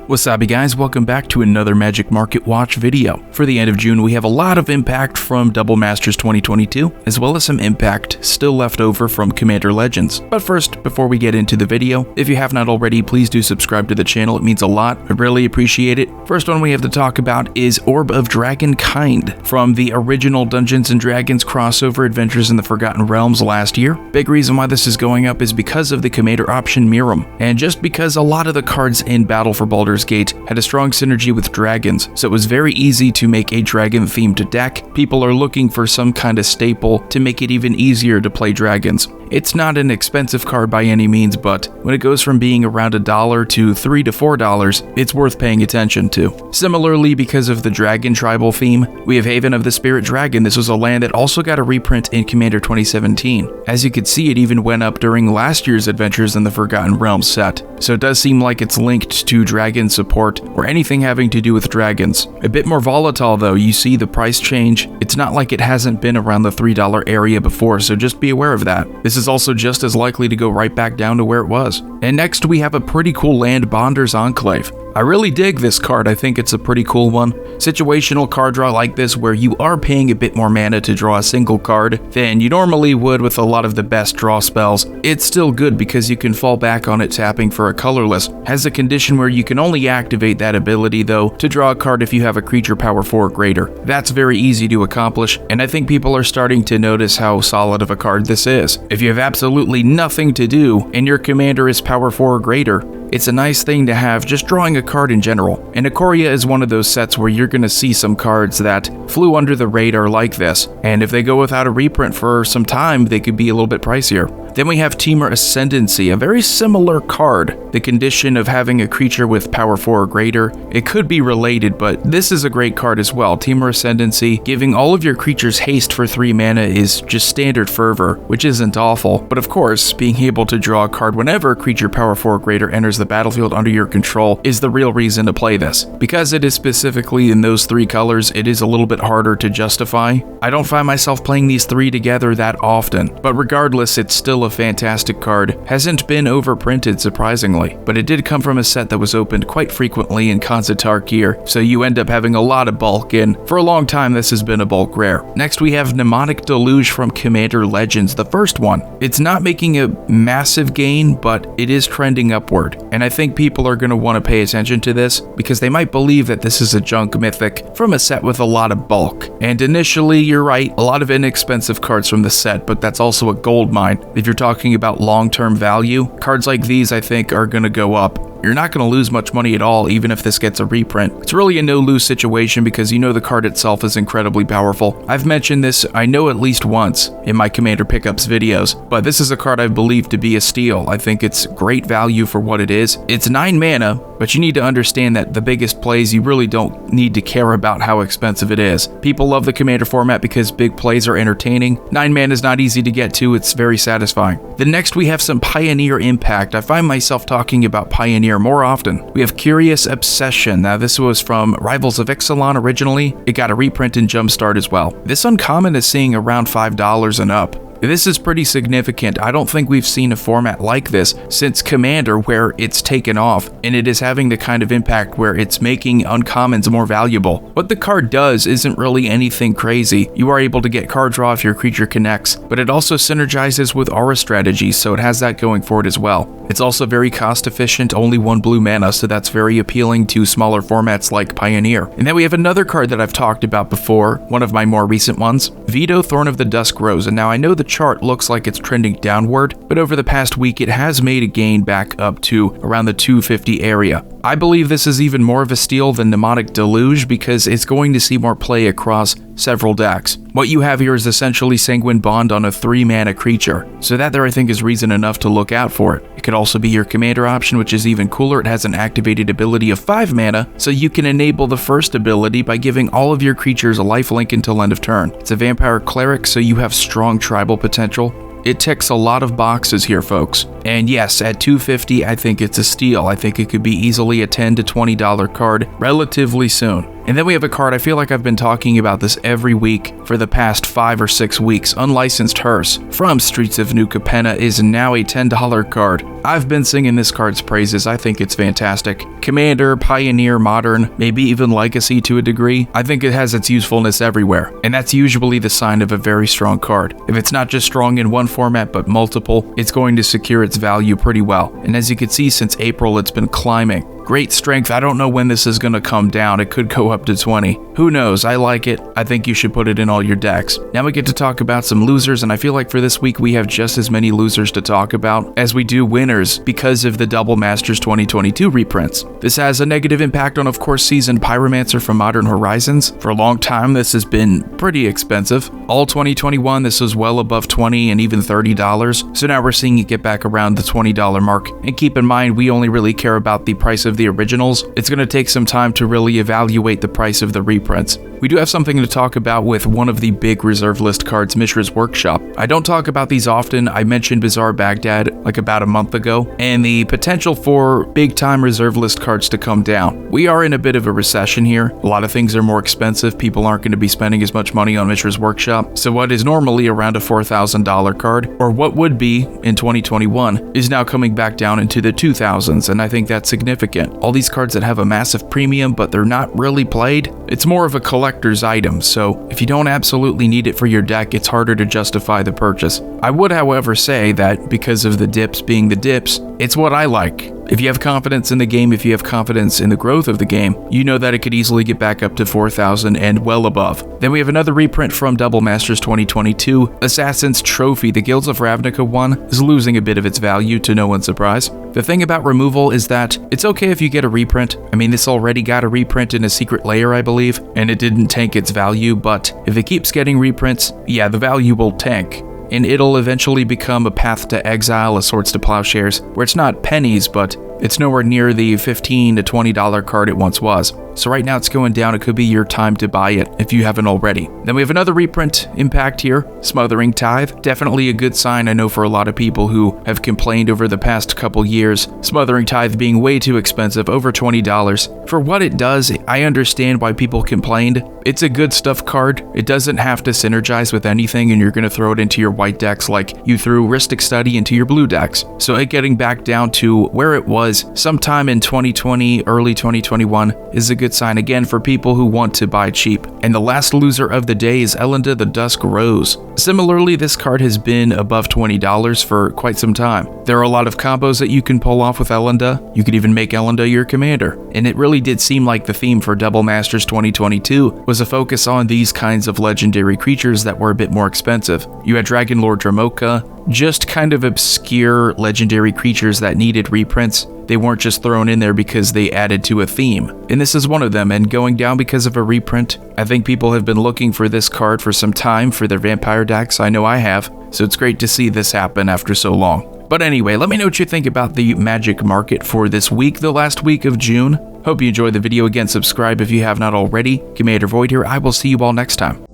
Wasabi guys, welcome back to another Magic Market Watch video. For the end of June, we have a lot of impact from Double Masters 2022, as well as some impact still left over from Commander Legends. But first, before we get into the video, if you have not already, please do subscribe to the channel, it means a lot, I really appreciate it. First one we have to talk about is Orb of Dragonkind, from the original Dungeons & Dragons crossover Adventures in the Forgotten Realms last year. Big reason why this is going up is because of the Commander option Mirum, and just because a lot of the cards in Battle for Baldur's Gate had a strong synergy with dragons, so it was very easy to make a dragon-themed deck. People are looking for some kind of staple to make it even easier to play dragons. It's not an expensive card by any means, but when it goes from being around $1 to $3 to $4, it's worth paying attention to. Similarly, because of the dragon tribal theme, we have Haven of the Spirit Dragon. This was a land that also got a reprint in Commander 2017. As you could see, it even went up during last year's Adventures in the Forgotten Realms set, so it does seem like it's linked to dragon support or anything having to do with dragons. A bit more volatile though, you see the price change. It's not like it hasn't been around the $3 area before, so just be aware of that. This is also just as likely to go right back down to where it was. And next we have a pretty cool land, Baldur's Enclave. I really dig this card, I think it's a pretty cool one. Situational card draw like this where you are paying a bit more mana to draw a single card than you normally would with a lot of the best draw spells. It's still good because you can fall back on it tapping for a colorless. Has a condition where you can only activate that ability though to draw a card if you have a creature power 4 or greater. That's very easy to accomplish, and I think people are starting to notice how solid of a card this is. If you have absolutely nothing to do and your commander is power 4 or greater, it's a nice thing to have just drawing a card in general. And Ikoria is one of those sets where you're going to see some cards that flew under the radar like this, and if they go without a reprint for some time, they could be a little bit pricier. Then we have Temur Ascendancy, a very similar card. The condition of having a creature with power 4 or greater, it could be related, but this is a great card as well. Temur Ascendancy, giving all of your creatures haste for 3 mana is just standard fervor, which isn't awful. But of course, being able to draw a card whenever a creature power 4 or greater enters the battlefield under your control is the real reason to play this. Because it is specifically in those 3 colors, it is a little bit harder to justify. I don't find myself playing these 3 together that often, but regardless, it's still a fantastic card. Hasn't been overprinted surprisingly, but it did come from a set that was opened quite frequently in Konzitar gear, so you end up having a lot of bulk, and for a long time this has been a bulk rare. Next we have Mnemonic Deluge from Commander Legends, the first one. It's not making a massive gain, but it is trending upward, and I think people are going to want to pay attention to this because they might believe that this is a junk mythic from a set with a lot of bulk. And initially, you're right, a lot of inexpensive cards from the set, but that's also a gold mine. If you're talking about long-term value, cards like these I think are going to go up. You're not going to lose much money at all even if this gets a reprint. It's really a no-lose situation because you know the card itself is incredibly powerful. I've mentioned this I know at least once in my Commander Pickups videos, but this is a card I believe to be a steal. I think it's great value for what it is. It's 9 mana, but you need to understand that the biggest plays you really don't need to care about how expensive it is. People love the Commander format because big plays are entertaining. 9 mana is not easy to get to, it's very satisfying. Then next we have some Pioneer impact. I find myself talking about Pioneer more often. We have Curious Obsession. Now this was from Rivals of Ixalan originally. It got a reprint in Jumpstart as well. This uncommon is seeing around $5 and up. This is pretty significant. I don't think we've seen a format like this since Commander where it's taken off, and it is having the kind of impact where it's making uncommons more valuable. What the card does isn't really anything crazy. You are able to get card draw if your creature connects, but it also synergizes with aura strategies, so it has that going for it as well. It's also very cost efficient, only 1 blue mana, so that's very appealing to smaller formats like Pioneer. And then we have another card that I've talked about before, one of my more recent ones, Vito Thorn of the Dusk Rose. And now I know the chart looks like it's trending downward, but over the past week it has made a gain back up to around the 250 area. I believe this is even more of a steal than Mnemonic Deluge because it's going to see more play across several decks. What you have here is essentially Sanguine Bond on a 3 mana creature, so that there I think is reason enough to look out for it. It could also be your commander option, which is even cooler. It has an activated ability of 5 mana, so you can enable the first ability by giving all of your creatures a lifelink until end of turn. It's a vampire cleric, so you have strong tribal potential. It ticks a lot of boxes here, folks. And yes, at $250, I think it's a steal. I think it could be easily a $10 to $20 card relatively soon. And then we have a card, I feel like I've been talking about this every week for the past 5 or 6 weeks. Unlicensed Hearse from Streets of New Capenna is now a $10 card. I've been singing this card's praises. I think it's fantastic. Commander, Pioneer, Modern, maybe even Legacy to a degree. I think it has its usefulness everywhere, and that's usually the sign of a very strong card. If it's not just strong in one format but multiple, it's going to secure its value pretty well. And as you can see, since April, it's been climbing. Great strength. I don't know when this is going to come down. It could go up to 20. Who knows? I like it. I think you should put it in all your decks. Now we get to talk about some losers, and I feel like for this week we have just as many losers to talk about as we do winners because of the Double Masters 2022 reprints. This has a negative impact on, of course, Seasoned Pyromancer from Modern Horizons. For a long time, this has been pretty expensive. All 2021, this was well above $20 and even $30. So now we're seeing it get back around the $20 mark. And keep in mind, we only really care about the price of the originals. It's going to take some time to really evaluate the price of the reprints. We do have something to talk about with one of the big reserve list cards, Mishra's Workshop. I don't talk about these often. I mentioned Bizarre Baghdad like about a month ago, and the potential for big time reserve list cards to come down. We are in a bit of a recession here. A lot of things are more expensive. People aren't going to be spending as much money on Mishra's Workshop. So what is normally around a $4,000 card, or what would be in 2021, is now coming back down into the 2000s, and I think that's significant. All these cards that have a massive premium, but they're not really played, it's more of a collector's item, so if you don't absolutely need it for your deck, it's harder to justify the purchase. I would, however, say that because of the dips being the dips, it's what I like. If you have confidence in the game, if you have confidence in the growth of the game, you know that it could easily get back up to 4,000 and well above. Then we have another reprint from Double Masters 2022, Assassin's Trophy. The Guilds of Ravnica one is losing a bit of its value, to no one's surprise. The thing about removal is that it's okay if you get a reprint. I mean, this already got a reprint in a Secret Lair, I believe, and it didn't tank its value, but if it keeps getting reprints, yeah, the value will tank. And it'll eventually become a Path to Exile, a Swords to Plowshares, where it's not pennies, but it's nowhere near the $15 to $20 card it once was. So right now it's going down. It could be your time to buy it if you haven't already. Then we have another reprint impact here, Smothering Tithe. Definitely a good sign, I know, for a lot of people who have complained over the past couple years. Smothering Tithe being way too expensive, over $20. For what it does, I understand why people complained. It's a good stuff card. It doesn't have to synergize with anything, and you're going to throw it into your white decks like you threw Rhystic Study into your blue decks. So it getting back down to where it was sometime in 2020, early 2021 is a good sign again for people who want to buy cheap. And the last loser of the day is Elenda the Dusk Rose. Similarly, this card has been above $20 for quite some time. There are a lot of combos that you can pull off with Elenda. You could even make Elenda your commander. And it really did seem like the theme for Double Masters 2022 was a focus on these kinds of legendary creatures that were a bit more expensive. You had Dragon Lord Dramoka, just kind of obscure legendary creatures that needed reprints. They weren't just thrown in there because they added to a theme. And this is one of them, and going down because of a reprint. I think people have been looking for this card for some time for their vampire decks. I know I have. So it's great to see this happen after so long. But anyway, let me know what you think about the Magic market for this week, the last week of June. Hope you enjoyed the video. Again, subscribe if you have not already. Commander Void here. I will see you all next time.